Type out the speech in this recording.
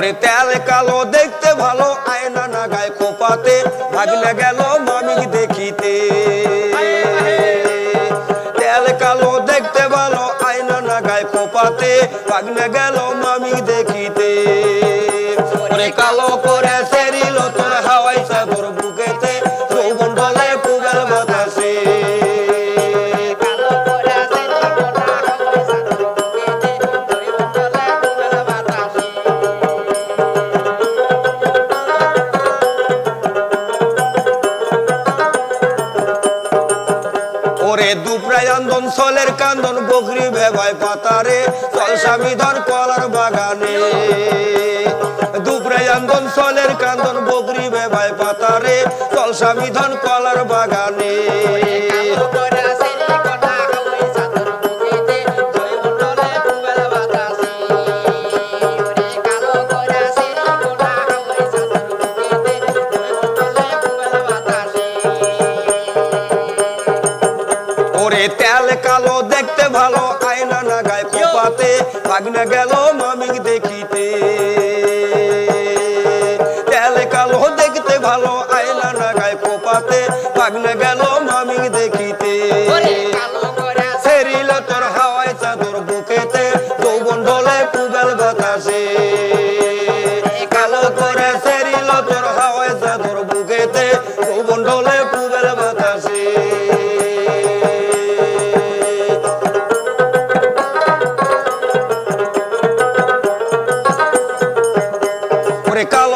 ওরে তেল কালো দেখতে ভালো আয়না না গায়ে খোপাতে ভাগলে গেল মামিক দেখিতে তেল কালো দেখতে ভালো আয়না না গায়ে খোপাতে ভাগলে গেল মামিক দেখিতে ওরে কালো করে সেরিল তোর হাওয়াই চাদর বুকেতে যৌবন ডলে পুবেল বাতাসে ওরে দুপড়ায় আন্দন চলের কান্দন বকরি ভেবায় পাতারে চল স্বামী ধর কলার বাগানে দুপড়ায় আন্দন চলের কান্দন বকরি ভেবায় পাতারে চল স্বামী ধন কলার বাগানে ওরে তেল কালো দেখতে ভালো আয়না না গায়ে খোপাতে ভাগনা গেল মামিক দেখিতে তেল কালো দেখতে ভালো আয়না না গায়ে খোপাতে ভাগনা গেল মামিক দেখিতে সেরিল তোর হাওয়াই চাদর বুকেতে যৌবন ডলে পুবেল বাতাসে কালো করে সেরিল তোর হাওয়াই চাদর বুকেতে যৌবন ডলে পুবেল বাতাসে ওরে কালো